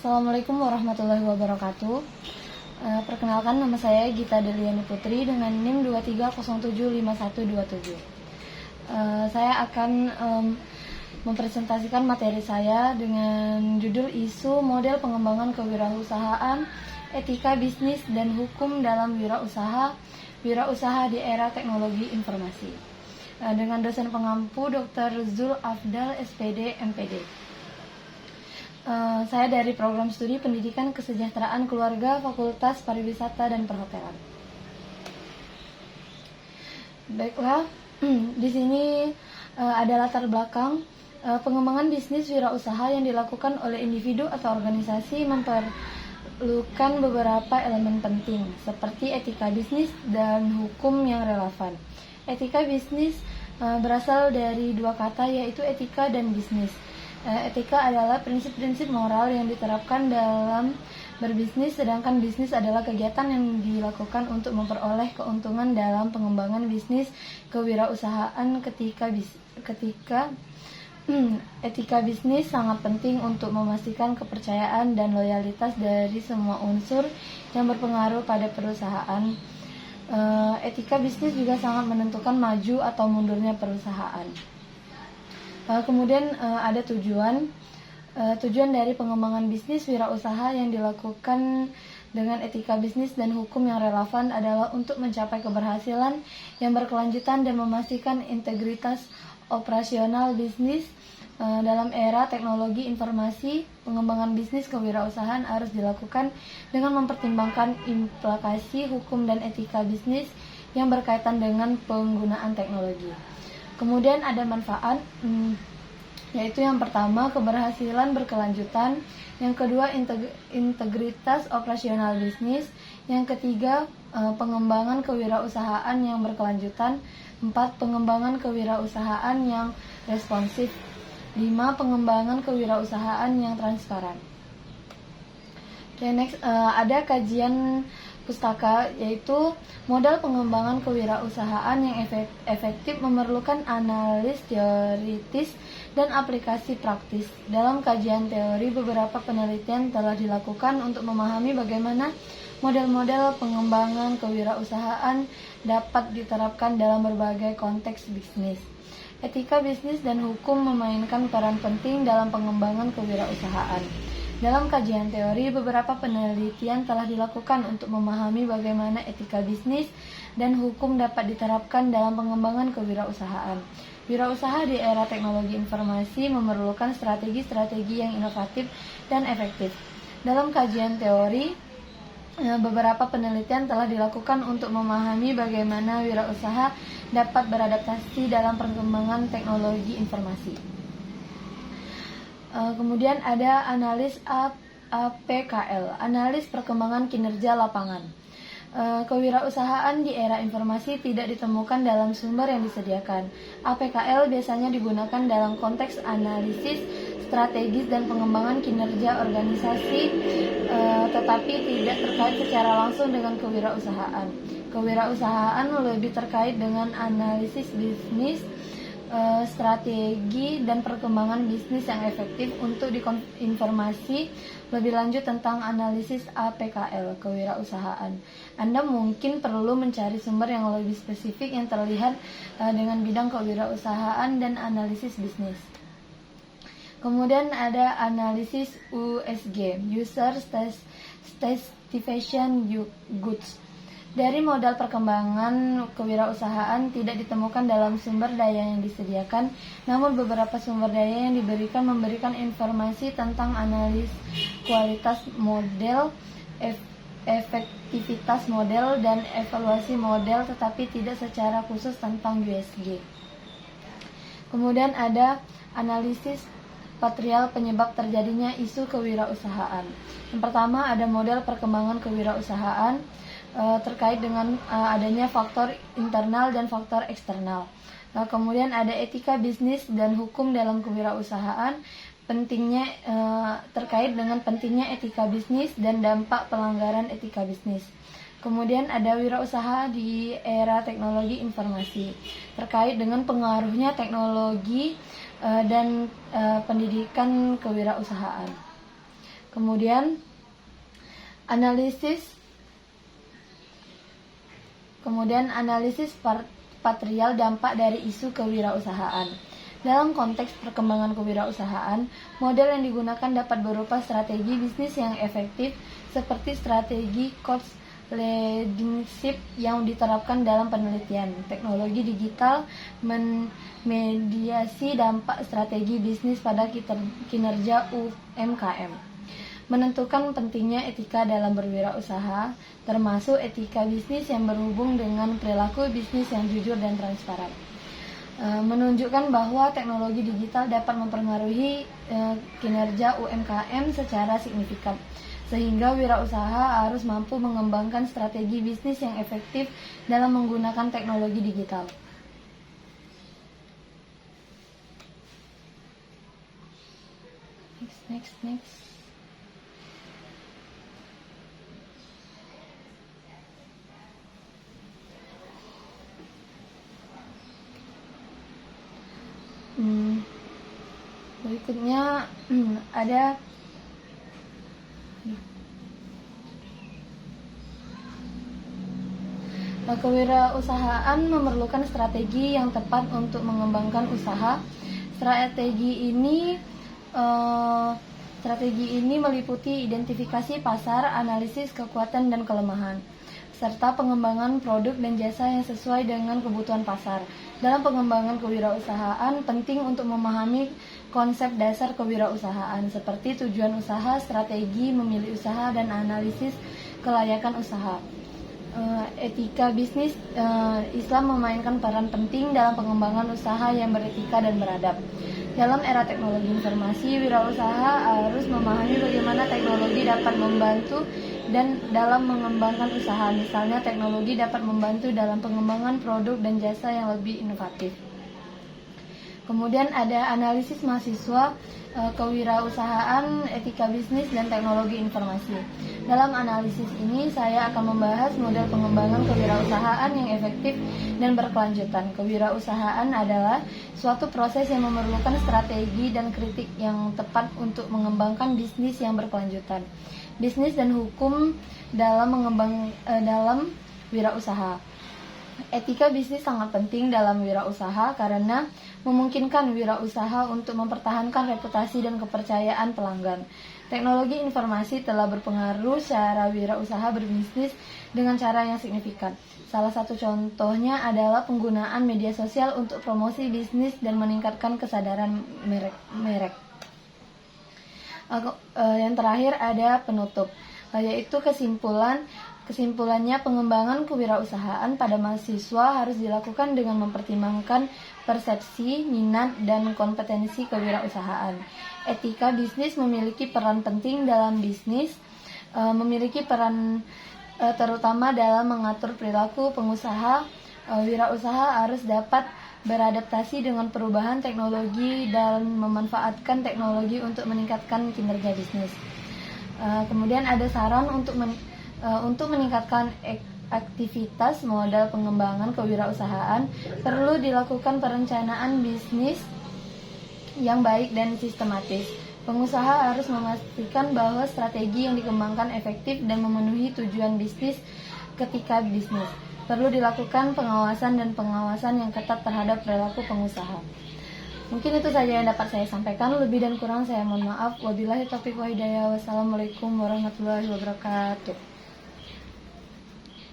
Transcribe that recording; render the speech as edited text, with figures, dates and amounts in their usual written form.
Assalamualaikum warahmatullahi wabarakatuh. Perkenalkan, nama saya Gita Deliani Putri dengan NIM 23075127. Saya akan mempresentasikan materi saya dengan judul isu model pengembangan kewirausahaan, etika bisnis dan hukum dalam wirausaha di era teknologi informasi. Dengan dosen pengampu Dr. Zul Afdal, SPD, MPD. Saya dari Program Studi Pendidikan Kesejahteraan Keluarga Fakultas Pariwisata dan Perhotelan. Baiklah, di sini ada latar belakang pengembangan bisnis wirausaha yang dilakukan oleh individu atau organisasi memerlukan beberapa elemen penting seperti etika bisnis dan hukum yang relevan. Etika bisnis berasal dari dua kata, yaitu etika dan bisnis. Etika adalah prinsip-prinsip moral yang diterapkan dalam berbisnis, sedangkan bisnis adalah kegiatan yang dilakukan untuk memperoleh keuntungan dalam pengembangan bisnis kewirausahaan. Etika bisnis sangat penting untuk memastikan kepercayaan dan loyalitas dari semua unsur yang berpengaruh pada perusahaan. Etika bisnis juga sangat menentukan maju atau mundurnya perusahaan. Kemudian ada tujuan dari pengembangan bisnis wirausaha yang dilakukan dengan etika bisnis dan hukum yang relevan adalah untuk mencapai keberhasilan yang berkelanjutan dan memastikan integritas operasional bisnis. Dalam era teknologi informasi, pengembangan bisnis kewirausahaan harus dilakukan dengan mempertimbangkan implikasi hukum dan etika bisnis yang berkaitan dengan penggunaan teknologi. Kemudian ada manfaat, yaitu yang pertama keberhasilan berkelanjutan, yang kedua integritas operasional bisnis, yang ketiga pengembangan kewirausahaan yang berkelanjutan, 4 pengembangan kewirausahaan yang responsif, 5 pengembangan kewirausahaan yang transparan. Next, ada kajian pustaka, yaitu modal pengembangan kewirausahaan yang efektif memerlukan analis teoritis dan aplikasi praktis. Dalam kajian teori, beberapa penelitian telah dilakukan untuk memahami bagaimana model-model pengembangan kewirausahaan dapat diterapkan dalam berbagai konteks bisnis. Etika bisnis dan hukum memainkan peran penting dalam pengembangan kewirausahaan. Dalam kajian teori, beberapa penelitian telah dilakukan untuk memahami bagaimana etika bisnis dan hukum dapat diterapkan dalam pengembangan kewirausahaan. Wirausaha di era teknologi informasi memerlukan strategi-strategi yang inovatif dan efektif. Dalam kajian teori, beberapa penelitian telah dilakukan untuk memahami bagaimana wirausaha dapat beradaptasi dalam perkembangan teknologi informasi. Kemudian ada analis APKL, analis perkembangan kinerja lapangan. Kewirausahaan di era informasi tidak ditemukan dalam sumber yang disediakan. APKL biasanya digunakan dalam konteks analisis strategis dan pengembangan kinerja organisasi, tetapi tidak terkait secara langsung dengan kewirausahaan. Kewirausahaan lebih terkait dengan analisis bisnis, strategi dan perkembangan bisnis yang efektif. Untuk informasi lebih lanjut tentang analisis APKL kewirausahaan, Anda mungkin perlu mencari sumber yang lebih spesifik yang terlihat dengan bidang kewirausahaan dan analisis bisnis. Kemudian ada analisis USG, User Satisfaction Goods. Dari modal perkembangan kewirausahaan tidak ditemukan dalam sumber daya yang disediakan, namun beberapa sumber daya yang diberikan memberikan informasi tentang analis kualitas model, efektivitas model, dan evaluasi model, tetapi tidak secara khusus tentang USG. Kemudian ada analisis faktorial penyebab terjadinya isu kewirausahaan. Yang pertama ada model perkembangan kewirausahaan terkait dengan adanya faktor internal dan faktor eksternal. Kemudian ada etika bisnis dan hukum dalam kewirausahaan, terkait dengan pentingnya etika bisnis dan dampak pelanggaran etika bisnis. Kemudian ada wirausaha di era teknologi informasi, terkait dengan pengaruhnya teknologi dan pendidikan kewirausahaan. Kemudian analisis partrial dampak dari isu kewirausahaan. Dalam konteks perkembangan kewirausahaan, model yang digunakan dapat berupa strategi bisnis yang efektif seperti strategi cost leadership yang diterapkan dalam penelitian. Teknologi digital memediasi dampak strategi bisnis pada kinerja UMKM. Menentukan pentingnya etika dalam berwirausaha, termasuk etika bisnis yang berhubung dengan perilaku bisnis yang jujur dan transparan. Menunjukkan bahwa teknologi digital dapat mempengaruhi kinerja UMKM secara signifikan, sehingga wirausaha harus mampu mengembangkan strategi bisnis yang efektif dalam menggunakan teknologi digital. Next. Berikutnya ada kewirausahaan memerlukan strategi yang tepat untuk mengembangkan usaha. Strategi ini meliputi identifikasi pasar, analisis kekuatan dan kelemahan, serta pengembangan produk dan jasa yang sesuai dengan kebutuhan pasar. Dalam pengembangan kewirausahaan, penting untuk memahami konsep dasar kewirausahaan seperti tujuan usaha, strategi memilih usaha, dan analisis kelayakan usaha. Etika bisnis, Islam memainkan peran penting dalam pengembangan usaha yang beretika dan beradab. Dalam era teknologi informasi, wirausaha harus memahami bagaimana teknologi dapat membantu dan dalam mengembangkan usaha. Misalnya, teknologi dapat membantu dalam pengembangan produk dan jasa yang lebih inovatif. Kemudian ada analisis mahasiswa, kewirausahaan, etika bisnis, dan teknologi informasi. Dalam analisis ini, saya akan membahas model pengembangan kewirausahaan yang efektif dan berkelanjutan. Kewirausahaan adalah suatu proses yang memerlukan strategi dan kritik yang tepat untuk mengembangkan bisnis yang berkelanjutan. Bisnis dan hukum dalam wirausaha. Etika bisnis sangat penting dalam wirausaha karena memungkinkan wirausaha untuk mempertahankan reputasi dan kepercayaan pelanggan. Teknologi informasi telah berpengaruh cara wirausaha berbisnis dengan cara yang signifikan. Salah satu contohnya adalah penggunaan media sosial untuk promosi bisnis dan meningkatkan kesadaran merek. Yang terakhir ada penutup, yaitu Kesimpulannya, pengembangan kewirausahaan pada mahasiswa harus dilakukan dengan mempertimbangkan persepsi, minat, dan kompetensi kewirausahaan. Etika bisnis memiliki peran penting dalam bisnis, memiliki peran terutama dalam mengatur perilaku pengusaha. Wirausaha harus dapat beradaptasi dengan perubahan teknologi dan memanfaatkan teknologi untuk meningkatkan kinerja bisnis. Kemudian ada saran untuk meningkatkan aktivitas modal pengembangan kewirausahaan, perlu dilakukan perencanaan bisnis yang baik dan sistematis. Pengusaha harus memastikan bahwa strategi yang dikembangkan efektif dan memenuhi tujuan bisnis ketika bisnis. Perlu dilakukan pengawasan yang ketat terhadap perilaku pengusaha. Mungkin itu saja yang dapat saya sampaikan. Lebih dan kurang saya mohon maaf. Wabillahi taufiq wal hidayah. Wassalamualaikum warahmatullahi wabarakatuh.